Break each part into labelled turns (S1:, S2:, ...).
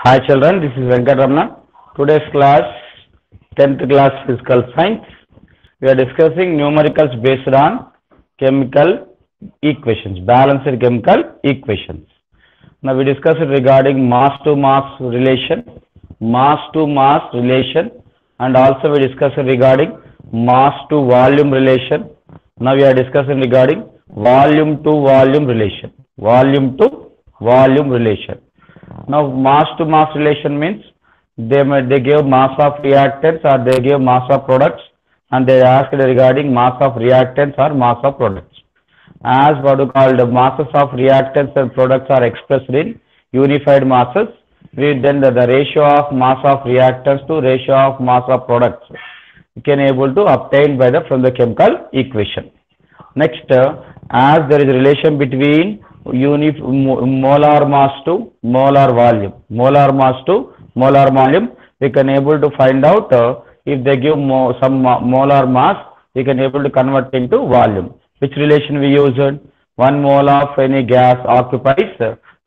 S1: Hi children, this is Venkatraman. Today's class, 10th class physical science. We are discussing numericals based on chemical equations, balanced chemical equations. Now we discussed regarding mass to mass relation, and also we discussed regarding mass to volume relation. Now we are discussing regarding volume to volume relation, Now mass to mass relation means they give mass of reactants or they give mass of products, and they asked regarding mass of reactants or mass of products. As what we call the masses of reactants and products are expressed in unified masses, then the ratio of mass of reactants to ratio of mass of products you can able to obtain by from the chemical equation. Next, as there is a relation between molar mass to molar volume, we can able to find out if they give some molar mass, we can able to convert into volume. Which relation we used? 1 mole of any gas occupies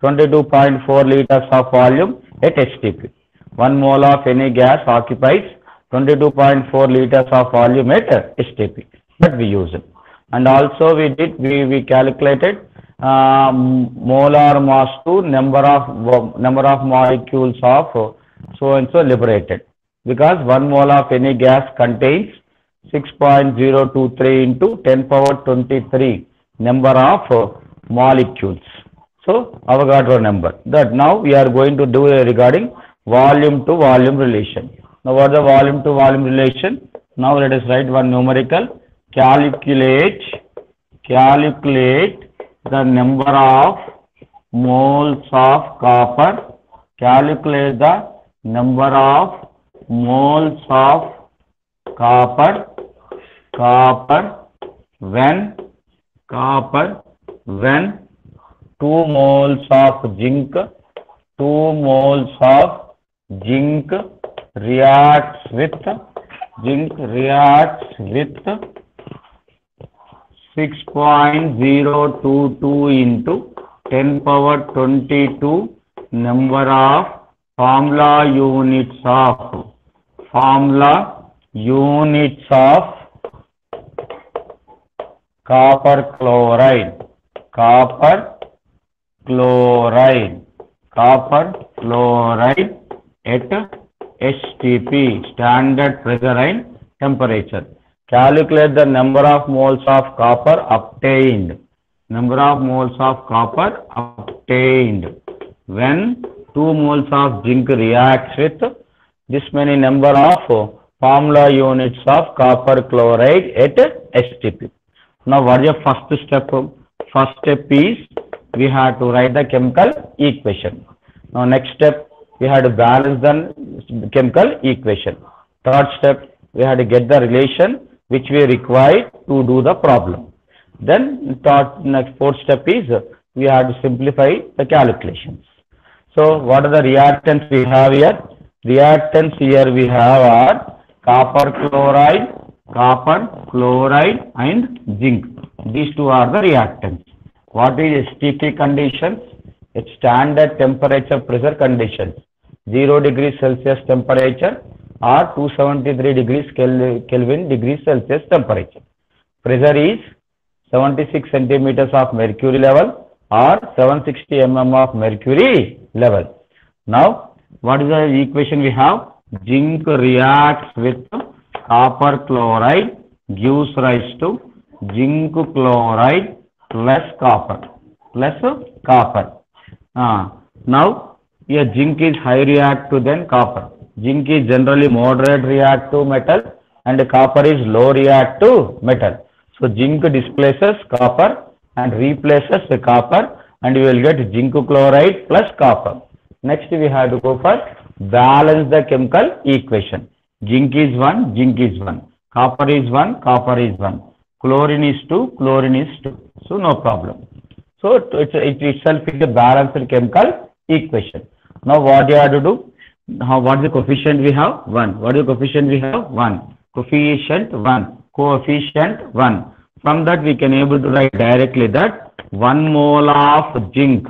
S1: 22.4 liters of volume at STP. 1 mole of any gas occupies 22.4 liters of volume at STP. But we use it. And also we calculated molar mass to number of molecules of so and so liberated, because 1 mole of any gas contains 6.023 into 10 power 23 number of molecules. So Avogadro number. That now we are going to do regarding volume to volume relation. Now what is the volume to volume relation? Now let us write one numerical. Calculate the number of moles of copper. Calculate the number of moles of copper when 2 moles of zinc reacts with 6.022 into 10 power 22 number of formula units of copper chloride at STP, standard pressure and temperature. Calculate the number of moles of copper obtained. When 2 moles of zinc reacts with this many number of formula units of copper chloride at STP. Now what is the first step? First step is we have to write the chemical equation. Now next step we have to balance the chemical equation. Third step we have to get the relation which we require to do the problem. Then next fourth step is we have to simplify the calculations. So what are the reactants we have here? Reactants here we have are copper chloride and zinc. These two are the reactants. What is STP conditions? It's standard temperature pressure conditions. 0 degrees Celsius temperature or 273 degrees Kelvin degrees Celsius temperature. Pressure is 76 centimeters of mercury level or 760 mm of mercury level. Now, what is the equation we have? Zinc reacts with copper chloride gives rise to zinc chloride plus copper. Now, here zinc is high reactive than copper. Zinc is generally moderate reactive metal and copper is low reactive metal. So zinc displaces copper and replaces the copper, and you will get zinc chloride plus copper. Next we have to go for balance the chemical equation. Zinc is 1, copper is 1, chlorine is 2, so no problem. So it itself is a balanced chemical equation. Now what you have to do? What is the coefficient we have? 1. What is the coefficient we have? 1. Coefficient 1. From that we can able to write directly that 1 mole of zinc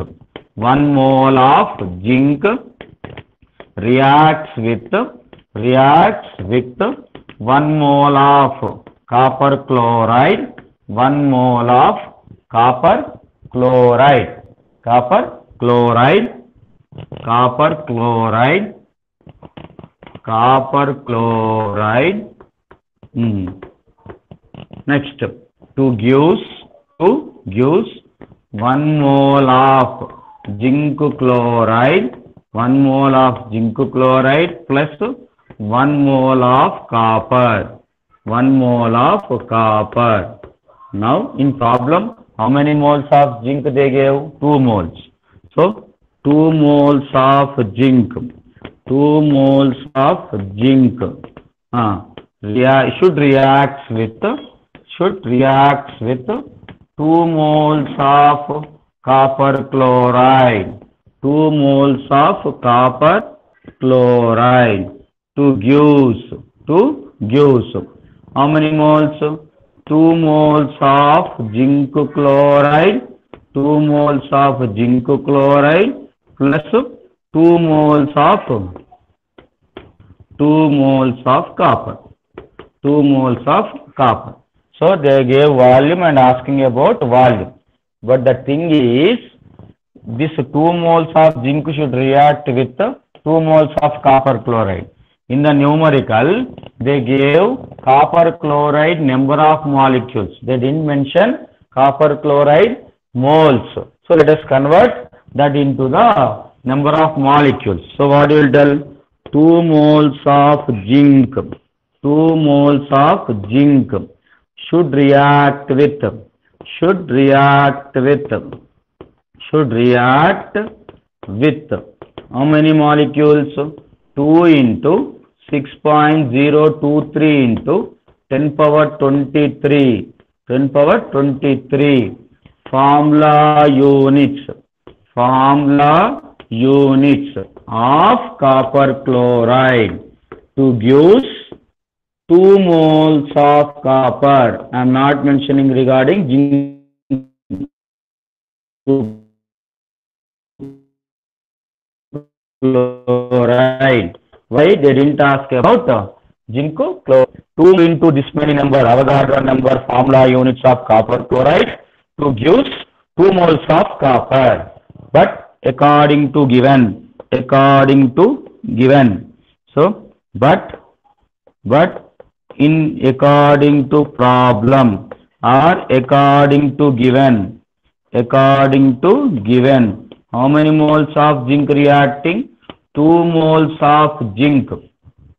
S1: reacts with 1 mole of copper chloride, 1 mole of copper chloride, copper chloride, copper chloride, copper chloride. Next, 2 gives 1 mole of zinc chloride, 1 mole of zinc chloride plus 1 mole of copper, 1 mole of copper. Now in problem, how many moles of zinc they gave? 2 moles. So 2 moles of zinc, 2 moles of zinc should react with 2 moles of copper chloride, 2 moles of copper chloride, to gives how many moles? 2 moles of zinc chloride, 2 moles of zinc chloride plus 2 moles of copper, 2 moles of copper. So they gave volume and asking about volume. But the thing is, this 2 moles of zinc should react with 2 moles of copper chloride. In the numerical, they gave copper chloride number of molecules. They didn't mention copper chloride moles. So let us convert that into the number of molecules. So what you will tell? 2 moles of zinc, 2 moles of zinc should react with how many molecules? 2 into 6.023 into 10 power 23 formula units of copper chloride to gives 2 moles of copper. I am not mentioning regarding zinc chloride. Why they didn't ask about zinc chloride? 2 into this many number, Avogadro number, formula units of copper chloride to gives 2 moles of copper. But according to given, so but in according to problem or according to given, how many moles of zinc reacting? 2 moles of zinc, 2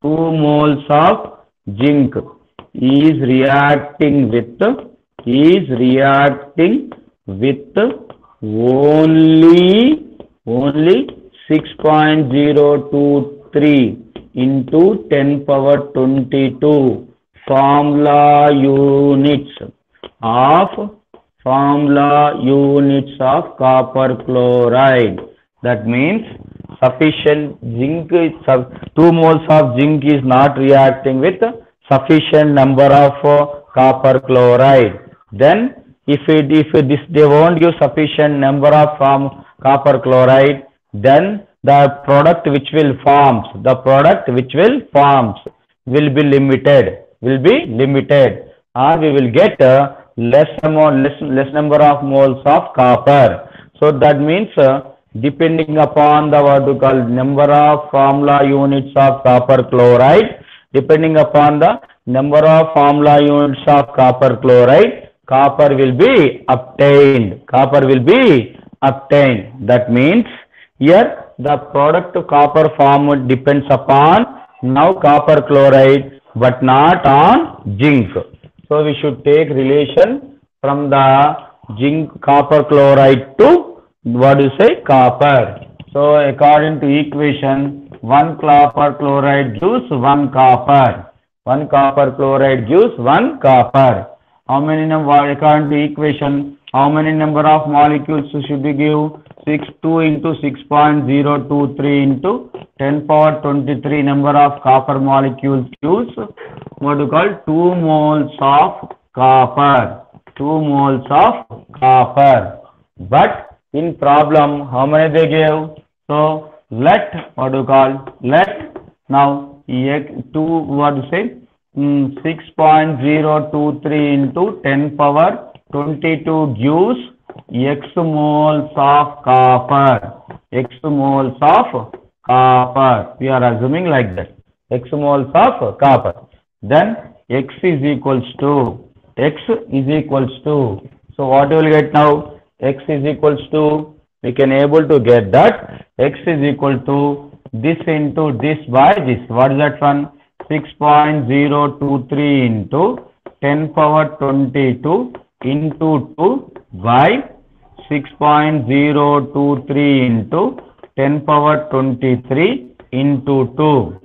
S1: moles of zinc is reacting with only 6.023 into 10 power 22 formula units of copper chloride. That means sufficient zinc, 2 moles of zinc is not reacting with sufficient number of copper chloride. Then if they won't give sufficient number of copper chloride, then the product which will form will be limited, or we will get less number of moles of copper. So that means depending upon the number of formula units of copper chloride, depending upon the number of formula units of copper chloride, copper will be obtained. That means here the product copper formed depends upon now copper chloride but not on zinc. So we should take relation from the zinc copper chloride to what do you say? Copper. So according to equation, 1 copper chloride gives 1 copper. 1 copper chloride gives 1 copper. How many number, according to equation, how many number of molecules should we give? 2 into 6.023 into 10 power 23 number of copper molecules gives what we call 2 moles of copper. 2 moles of copper. But in problem, how many they gave? So let what you call let now two what you say 6.023 into 10 power 22 gives x moles of copper. X moles of copper. We are assuming like that. X moles of copper. Then x is equals to so what you will get now? X is equals to, we can able to get that x is equal to this into this by this. What is that one? 6.023 into 10 power 22 into 2 by 6.023 into 10 power 23 into 2.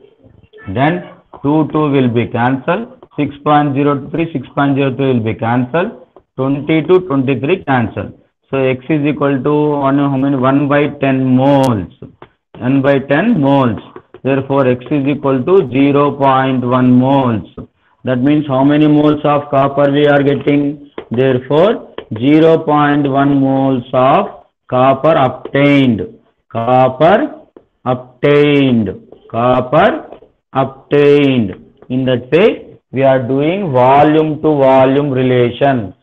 S1: Then 2 will be cancelled. 6.03 will be cancelled. 22 23 cancelled. So x is equal to 1 by 10 moles. 1 by 10 moles. Therefore x is equal to 0.1 moles. That means how many moles of copper we are getting? Therefore 0.1 moles of copper obtained. Copper obtained. In that way, we are doing volume to volume relation.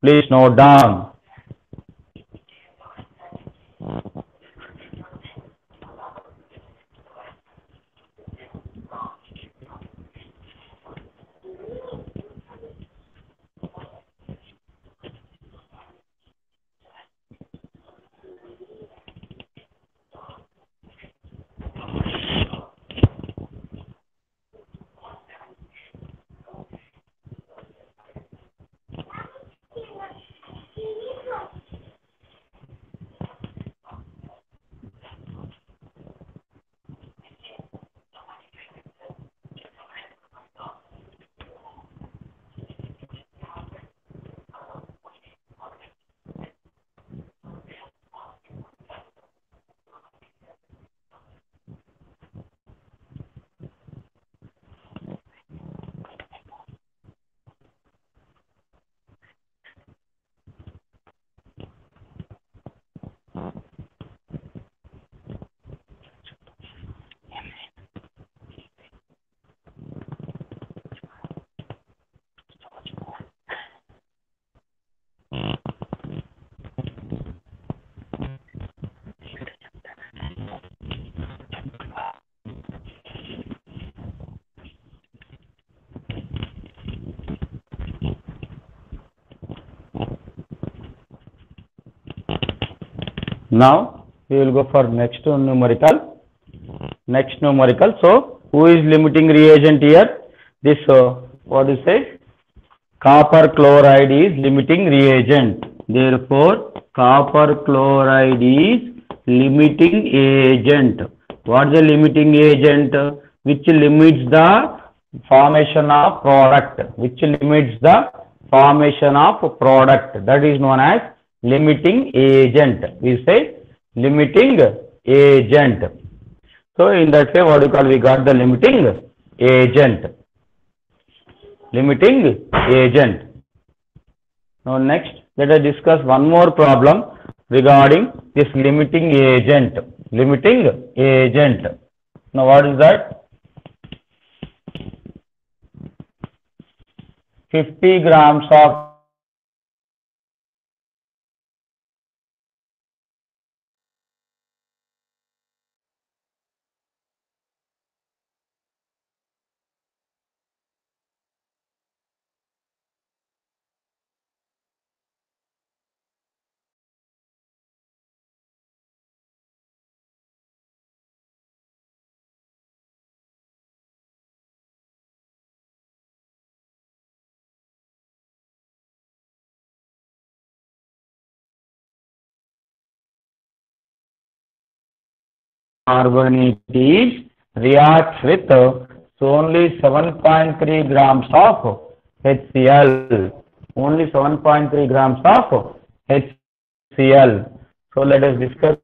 S1: Please note down. Now we will go for next numerical. So who is limiting reagent here? This what is it? Copper chloride is limiting reagent. Therefore copper chloride is limiting agent. What is the limiting agent? Which limits the formation of product. That is known as limiting agent. We say limiting agent. So in that way, what we call, we got the limiting agent. Now next, let us discuss one more problem regarding this limiting agent. Now what is that? 50 grams of carbonate is reacts with only 7.3 grams of HCl. Only 7.3 grams of HCl. So let us discuss